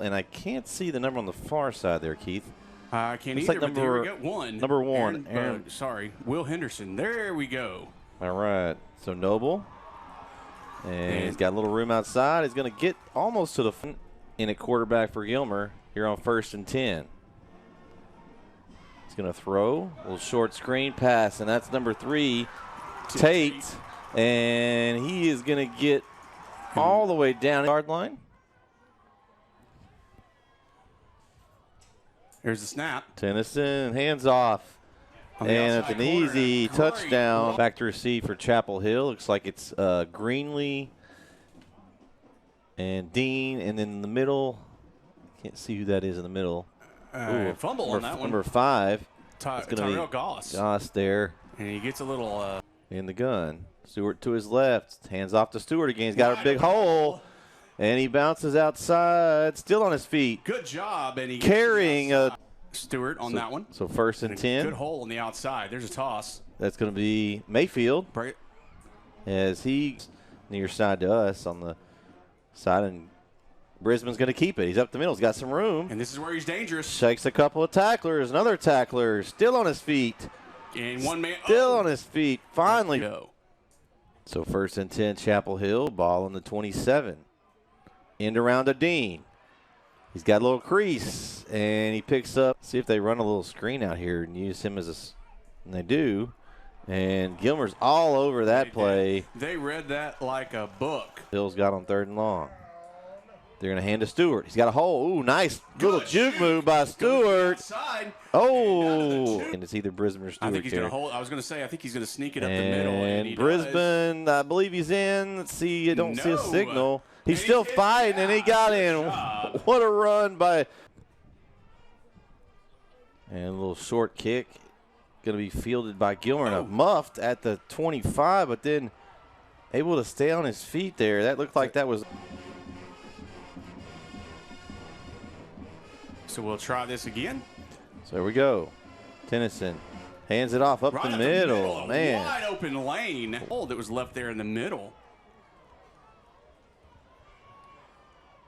And I can't see the number on the far side there, Keith. I can't Looks either, like but there we go. One. Number one. Sorry, Will Henderson. There we go. All right. So Noble. And he's got a little room outside. He's going to get almost to the front in a quarterback for Gilmer here on 1st and 10. He's going to throw a little short screen pass, and that's number 3, Tate. And he is going to get all the way down the yard line. Here's the snap. Tennyson, hands off. And it's an easy touchdown. Back to receive for Chapel Hill. Looks like it's Greenlee and Dean. And then in the middle, can't see who that is in the middle. Fumble on that one. Number 5. Tyrell Goss. Goss there. And he gets a little. In the gun. Stewart to his left. Hands off to Stewart again. He's got a big hole. And he bounces outside, still on his feet. Good job. And he carrying Stewart on that one. So 1st and 10. Good hole on the outside. There's a toss. That's going to be Mayfield. Right. As he's near side to us on the side, and Brisbane's going to keep it. He's up the middle. He's got some room. And this is where he's dangerous. Shakes a couple of tacklers. Another tackler still on his feet. And one man. Still on his feet. Finally. Go. So 1st and 10, Chapel Hill. Ball on the 27. End around to Dean. He's got a little crease, and he picks up. See if they run a little screen out here and use him as a. And they do. And Gilmer's all over that play. They read that like a book. Hill's got on 3rd and long. They're going to hand to Stewart. He's got a hole. Ooh, nice little juke move by Stewart. Oh, and it's either Brisbane or Stewart. I think he's going to hold. I was going to say, I think he's going to sneak it up the middle. And Brisbane, I believe he's in. Let's see. I don't see a signal. He's still fighting, and he got in. What a run by. And a little short kick. Going to be fielded by Gilmer and muffed at the 25, but then able to stay on his feet there. That looked like that was. So we'll try this again. So there we go. Tennyson hands it off up the middle. Man. Wide open lane. Oh, that was left there in the middle.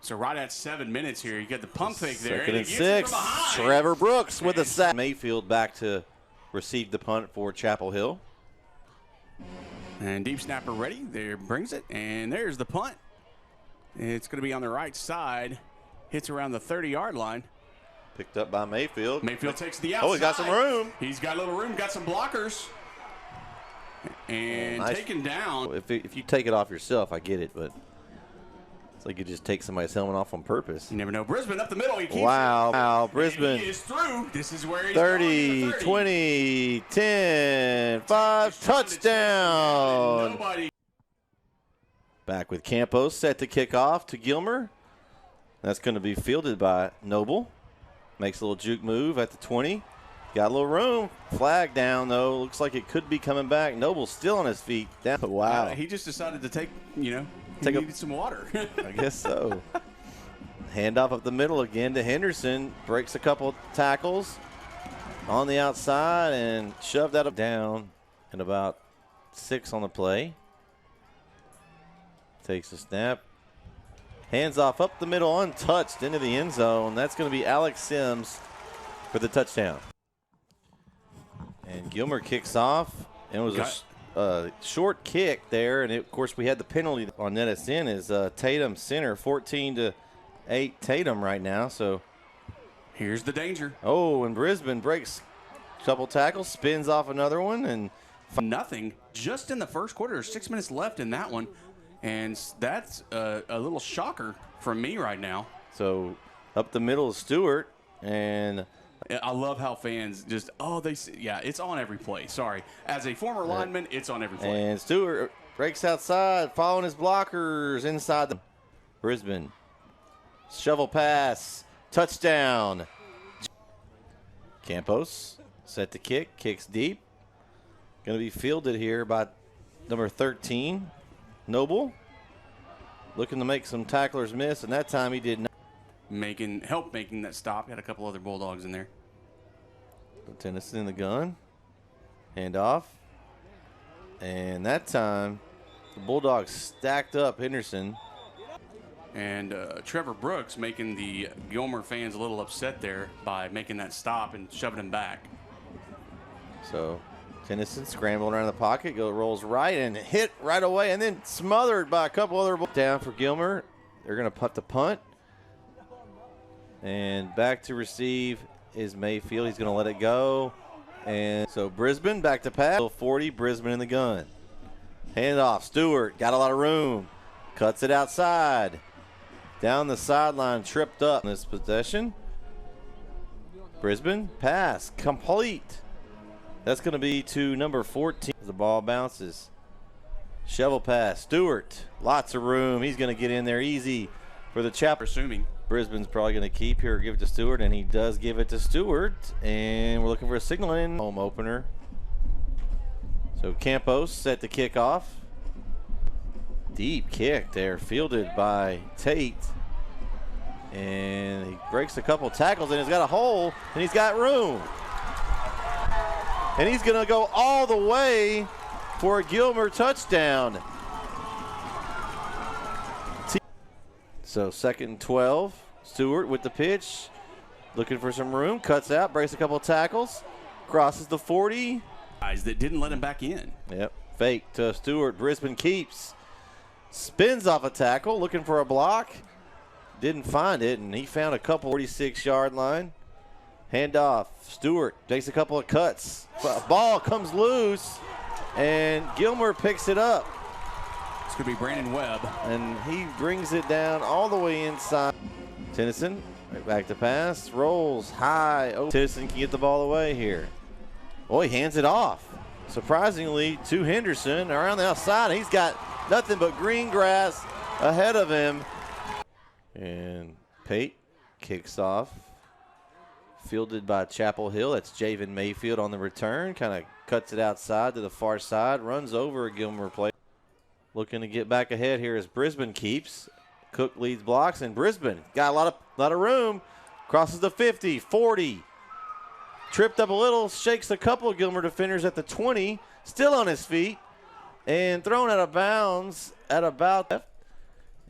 So right at 7 minutes here, you get the pump fake there. 2nd and 6. Trevor Brooks with a sack. Mayfield back to receive the punt for Chapel Hill. And deep snapper ready. There brings it. And there's the punt. It's going to be on the right side. Hits around the 30-yard line. Picked up by Mayfield. Mayfield takes the outside. Oh, he got some room. He's got a little room. Got some blockers. And nice. Taken down. If you take it off yourself, I get it, but it's like you just take somebody's helmet off on purpose. You never know. Brisbane up the middle. He keeps wow. Brisbane. He is through. This is where he's 30, 20, 10, 5, touchdown. Nobody. Back with Campos set to kick off to Gilmer. That's going to be fielded by Noble. Makes a little juke move at the 20. Got a little room. Flag down, though. Looks like it could be coming back. Noble's still on his feet. Down. Wow. He just decided to take, he needed some water. I guess so. Handoff up the middle again to Henderson. Breaks a couple tackles on the outside and shoved that up down. And about 6 on the play. Takes a snap. Hands off up the middle, untouched into the end zone. That's going to be Alex Sims for the touchdown. And Gilmer kicks off. And it was a short kick there. And, of course, we had the penalty on NSN is Tatum center, 14-8 Tatum right now. So here's the danger. Oh, and Brisbane breaks a couple tackles, spins off another one. And nothing just in the first quarter. There's 6 minutes left in that one. And that's a little shocker from me right now. So up the middle is Stewart. And I love how fans just, it's on every play. Sorry. As a former lineman, it's on every play. And Stewart breaks outside, following his blockers inside the Brisbane. Shovel pass, touchdown. Campos set to kick, kicks deep. Going to be fielded here by number 13, Noble. Looking to make some tacklers miss, and that time he did not. Help making that stop. Had a couple other Bulldogs in there. Tennyson in the gun. Hand off. And that time, the Bulldogs stacked up Henderson. And Trevor Brooks making the Gilmer fans a little upset there by making that stop and shoving him back. So Tennyson scrambling around the pocket, rolls right and hit right away, and then smothered by a couple other balls. Down for Gilmer. They're going to punt the punt. And back to receive is Mayfield. He's going to let it go. And so Brisbane back to pass. 40, Brisbane in the gun. Hand off. Stewart got a lot of room. Cuts it outside. Down the sideline, tripped up in this possession. Brisbane pass complete. That's going to be to number 14. The ball bounces. Shovel pass. Stewart, lots of room. He's going to get in there easy for the Chapel. Assuming Brisbane's probably going to keep here, give it to Stewart, and he does give it to Stewart. And we're looking for a signal in. Home opener. So Campos set to kick off. Deep kick there, fielded by Tate. And he breaks a couple tackles, and he's got a hole, and he's got room. And he's going to go all the way for a Gilmer touchdown. So 2nd and 12. Stewart with the pitch. Looking for some room. Cuts out, breaks a couple tackles. Crosses the 40. Guys that didn't let him back in. Yep. Fake to Stewart. Brisbane keeps. Spins off a tackle, looking for a block. Didn't find it, and he found a couple 46-yard line. Handoff. Stewart takes a couple of cuts. Ball comes loose, and Gilmer picks it up. It's going to be Brandon Webb. And he brings it down all the way inside. Tennyson, right back to pass. Rolls high. Oh, Tennyson can get the ball away here. Boy, he hands it off. Surprisingly, to Henderson around the outside. He's got nothing but green grass ahead of him. And Pate kicks off. Fielded by Chapel Hill. That's Javen Mayfield on the return. Kind of cuts it outside to the far side. Runs over a Gilmer play. Looking to get back ahead here as Brisbane keeps. Cook leads blocks, and Brisbane got a lot of room. Crosses the 50, 40. Tripped up a little, shakes a couple of Gilmer defenders at the 20. Still on his feet. And thrown out of bounds at about left.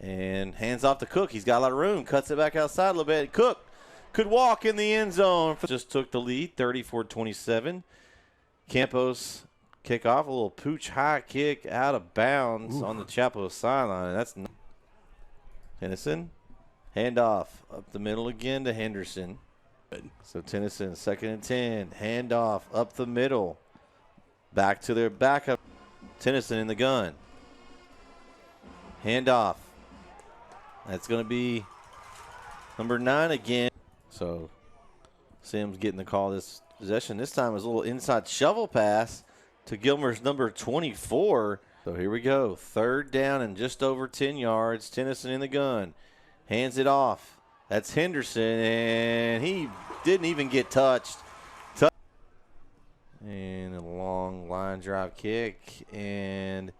And hands off to Cook. He's got a lot of room. Cuts it back outside a little bit. Cook could walk in the end zone. Just took the lead, 34-27. Campos kick off. A little pooch high kick out of bounds on the Chapel sideline. That's Tennyson. Handoff up the middle again to Henderson. So Tennyson, 2nd and 10. Handoff up the middle. Back to their backup. Tennyson in the gun. Handoff. That's going to be number 9 again. So Sims getting the call this possession. This time it was a little inside shovel pass to Gilmer's number 24. So here we go. 3rd down and just over 10 yards. Tennyson in the gun. Hands it off. That's Henderson, and he didn't even get touched. And a long line drive kick, and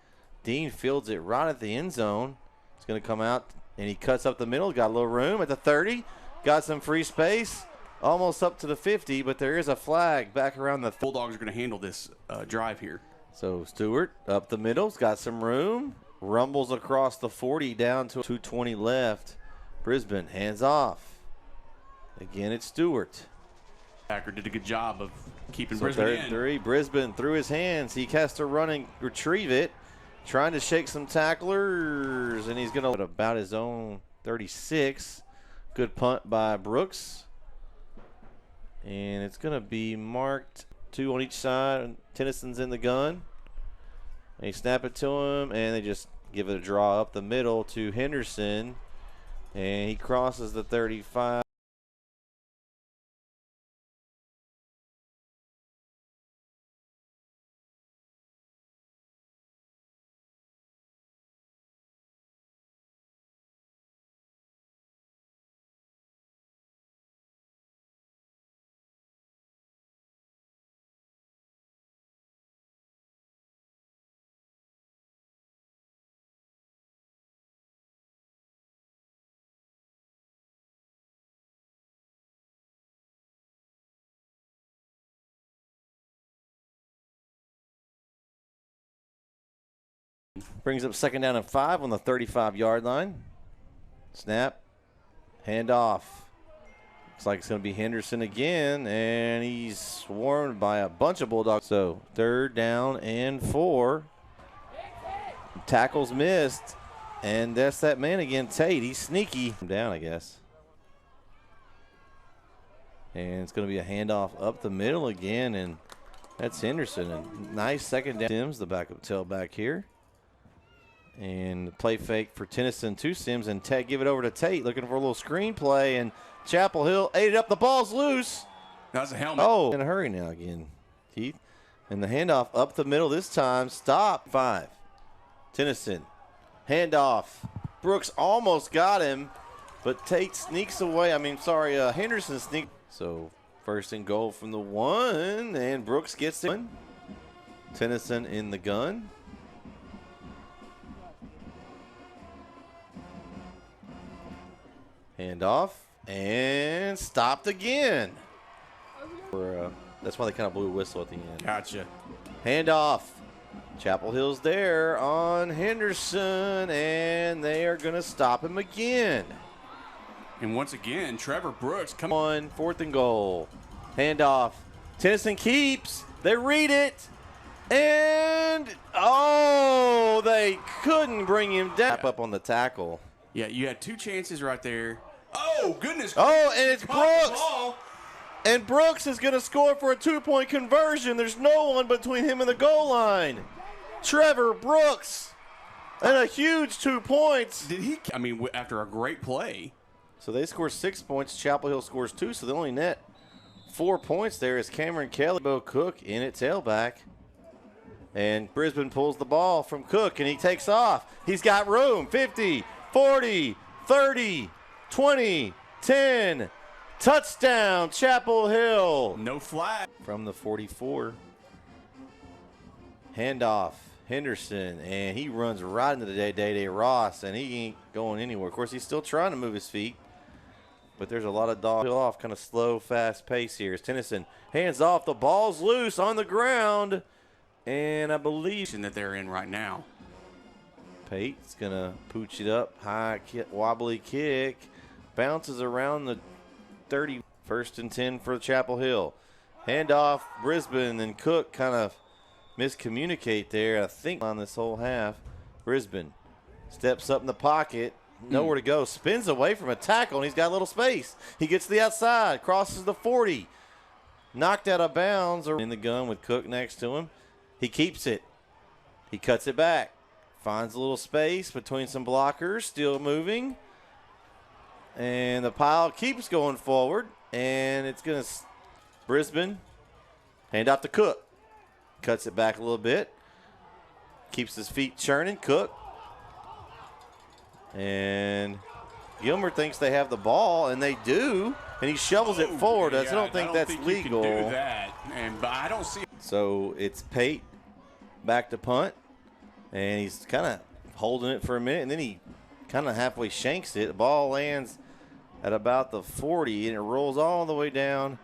Dean fields it right at the end zone. It's going to come out, and he cuts up the middle. Got a little room at the 30. Got some free space, almost up to the 50, but there is a flag back around the. Bulldogs are going to handle this drive here. So Stewart up the middle's got some room. Rumbles across the 40 down to 2:20 left. Brisbane hands off. Again, it's Stewart. Packer did a good job of keeping So Brisbane 3rd in. and 3. Brisbane through his hands. He has to run and retrieve it. Trying to shake some tacklers, and he's going to about his own 36. Good punt by Brooks. And it's going to be marked 2 on each side. Tennyson's in the gun. They snap it to him, and they just give it a draw up the middle to Henderson. And he crosses the 35. Brings up 2nd down and 5 on the 35-yard line. Snap. Hand off. Looks like it's going to be Henderson again, and he's swarmed by a bunch of Bulldogs. So 3rd down and 4. Tackles missed, and that's that man again, Tate. He's sneaky. Down, I guess. And it's going to be a handoff up the middle again, and that's Henderson. A nice second down. Sims, the backup tailback here. And the play fake for Tennyson to Sims, and Tate give it over to Tate, looking for a little screen play, and Chapel Hill ate it up. The ball's loose. That's a helmet. Oh, in a hurry now again, Keith. And the handoff up the middle this time. Stop. 5. Tennyson. Handoff. Brooks almost got him, but Tate sneaks away. Henderson sneaks. So 1st and goal from the 1, and Brooks gets it. Tennyson in the gun. Handoff, and stopped again. That's why they kind of blew a whistle at the end. Gotcha. Handoff. Chapel Hill's there on Henderson, and they are going to stop him again. And once again, Trevor Brooks come on 4th and goal. Handoff. Tennyson keeps. They read it. And, they couldn't bring him down. Up on the tackle. Yeah, you had 2 chances right there. Oh, goodness. Oh, and it's Brooks. And Brooks is going to score for a 2-point conversion. There's no one between him and the goal line. Trevor Brooks. And a huge 2 points. After a great play. So they score 6 points. Chapel Hill scores 2, so they only net 4 points there as Cameron Kelly. Bo Cook in at tailback. And Brisbane pulls the ball from Cook, and he takes off. He's got room. 50, 40, 30, 20, 10. Touchdown, Chapel Hill. No flag. From the 44. Handoff, Henderson, and he runs right into the Day Ross, and he ain't going anywhere. Of course, he's still trying to move his feet, but there's a lot of dog off, kind of slow, fast pace here. As Tennyson hands off, the ball's loose on the ground, and I believe that they're in right now. Pate's going to pooch it up, high wobbly kick, bounces around the 30. 1st and 10 for Chapel Hill. Handoff, Brisbane, and Cook kind of miscommunicate there, I think, on this whole half. Brisbane steps up in the pocket, nowhere to go, spins away from a tackle, and he's got a little space. He gets to the outside, crosses the 40, knocked out of bounds, or in the gun with Cook next to him. He keeps it. He cuts it back, finds a little space between some blockers, still moving. And the pile keeps going forward, and it's going to Brisbane hand off to Cook. Cuts it back a little bit. Keeps his feet churning. Cook. And Gilmer thinks they have the ball, and they do. And he shovels it forward. I don't think that's legal. You can do that, but I don't see it. So it's Pate back to punt, and he's kind of holding it for a minute, and then he kind of halfway shanks it. The ball lands at about the 40, and it rolls all the way down.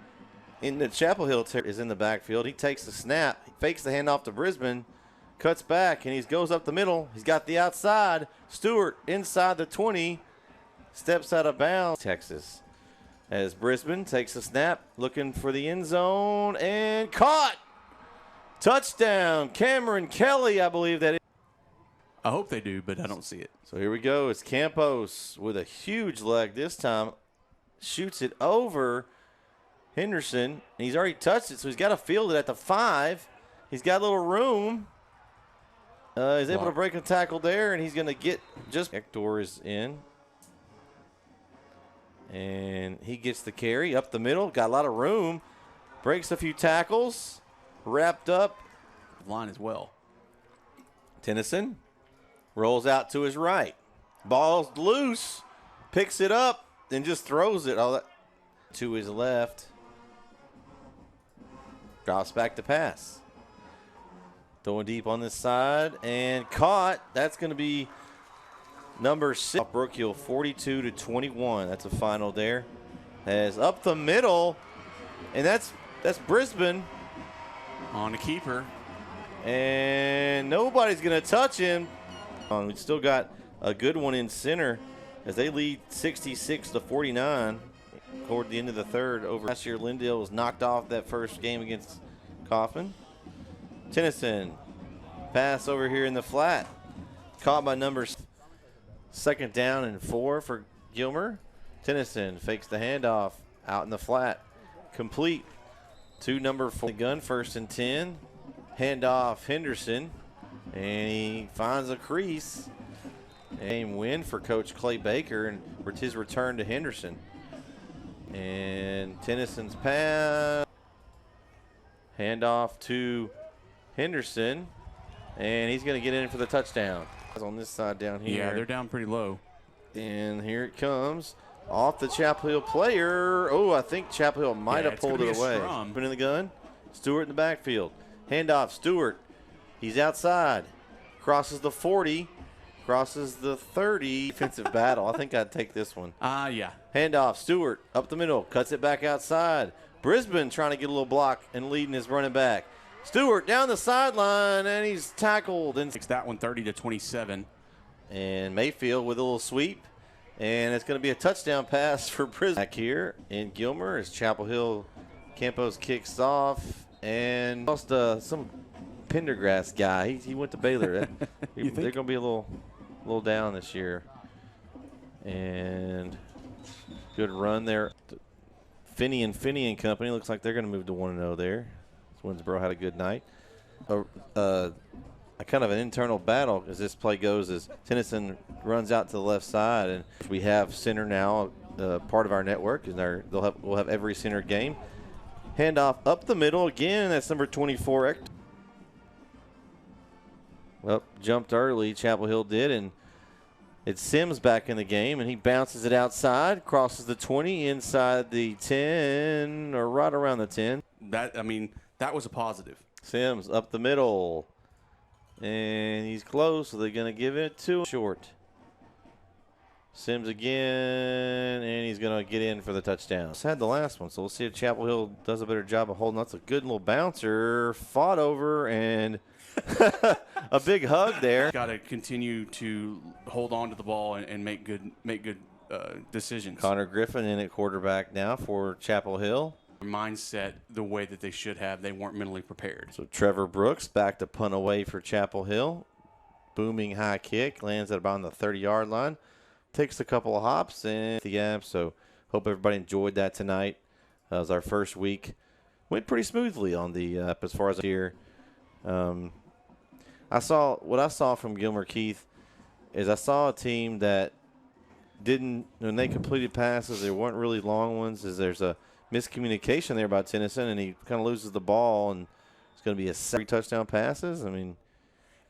In the Chapel Hill is in the backfield. He takes the snap, he fakes the handoff to Brisbane, cuts back, and he goes up the middle. He's got the outside. Stewart inside the 20, steps out of bounds. Texas, as Brisbane takes the snap, looking for the end zone, and caught. Touchdown, Cameron Kelly, I believe that is. I hope they do, but I don't see it. So here we go. It's Campos with a huge leg this time. Shoots it over Henderson. And he's already touched it, so he's got to field it at the 5. He's got a little room. He's able to break a tackle there, and he's going to get just. Hector is in. And he gets the carry up the middle. Got a lot of room. Breaks a few tackles. Wrapped up. Line as well. Tennyson rolls out to his right. Ball's loose. Picks it up and just throws it all that to his left. Drops back to pass. Throwing deep on this side and caught. That's going to be number 6. Brookhill 42-21. That's a final there. As up the middle, and that's Brisbane on the keeper. And nobody's going to touch him. We still got a good one in center as they lead 66-49 toward the end of the third. Over last year, Lindale was knocked off that first game against Kaufman. Tennyson, pass over here in the flat. Caught by numbers. Second down and 4 for Gilmer. Tennyson fakes the handoff out in the flat. Complete to number 4. The gun, 1st and 10. Handoff Henderson. And he finds a crease. Game win for Coach Clay Baker and his return to Henderson. And Tennyson's pass. Handoff to Henderson. And he's going to get in for the touchdown. On this side down here. Yeah, they're down pretty low. And here it comes. Off the Chapel Hill player. Oh, I think Chapel Hill might have pulled it away. Put in the gun. Stewart in the backfield. Handoff, Stewart. He's outside. Crosses the 40. Crosses the 30. Defensive battle. I think I'd take this one. Yeah. Handoff, Stewart up the middle. Cuts it back outside. Brisbane trying to get a little block and leading his running back. Stewart down the sideline, and he's tackled. And takes that one 30-27. And Mayfield with a little sweep. And it's going to be a touchdown pass for Brisbane. Back here in Gilmer as Chapel Hill Campos kicks off. And lost some Pendergrass guy. He went to Baylor. They're going to be a little down this year. And good run there. Finney and Company. Looks like they're going to move to 1-0 there. Winsboro had a good night. A kind of an internal battle as this play goes as Tennyson runs out to the left side, and we have center now, part of our network, and we'll have every center game. Handoff up the middle again. That's number 24. Well, jumped early. Chapel Hill did, and it's Sims back in the game, and he bounces it outside, crosses the 20, inside the 10, or right around the 10. That was a positive. Sims up the middle. And he's close, so they're going to give it to short. Sims again, and he's going to get in for the touchdown. Just had the last one, so we'll see if Chapel Hill does a better job of holding. That's a good little bouncer. Fought over, and a big hug there. Got to continue to hold on to the ball and make good decisions. Connor Griffin in at quarterback now for Chapel Hill. Mindset the way that they should have. They weren't mentally prepared. So Trevor Brooks back to punt away for Chapel Hill. Booming high kick. Lands at about on the 30-yard line. Takes a couple of hops and the app. So hope everybody enjoyed that tonight. It was our first week. Went pretty smoothly on the app as far as here. What I saw from Gilmer Keith is I saw a team that didn't, when they completed passes, they weren't really long ones, is there's a miscommunication there by Tennyson, and he kind of loses the ball, and it's going to be a 3 touchdown passes. I mean,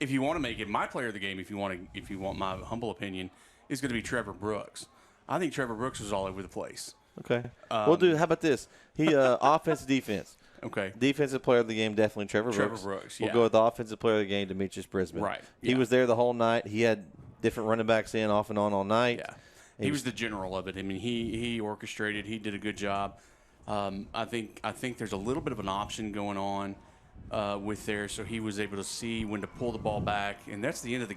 if you want to make it my player of the game, if you want my humble opinion, is going to be Trevor Brooks. I think Trevor Brooks was all over the place. Okay. We'll do. How about this? He offense, defense. Okay. Defensive player of the game, definitely Trevor Brooks. Yeah. We'll go with the offensive player of the game, Demetrius Brisbane. Right. He was there the whole night. He had different running backs in, off and on all night. Yeah. He was the general of it. I mean, he orchestrated. He did a good job. I think there's a little bit of an option going on with there, so he was able to see when to pull the ball back, and that's the end of the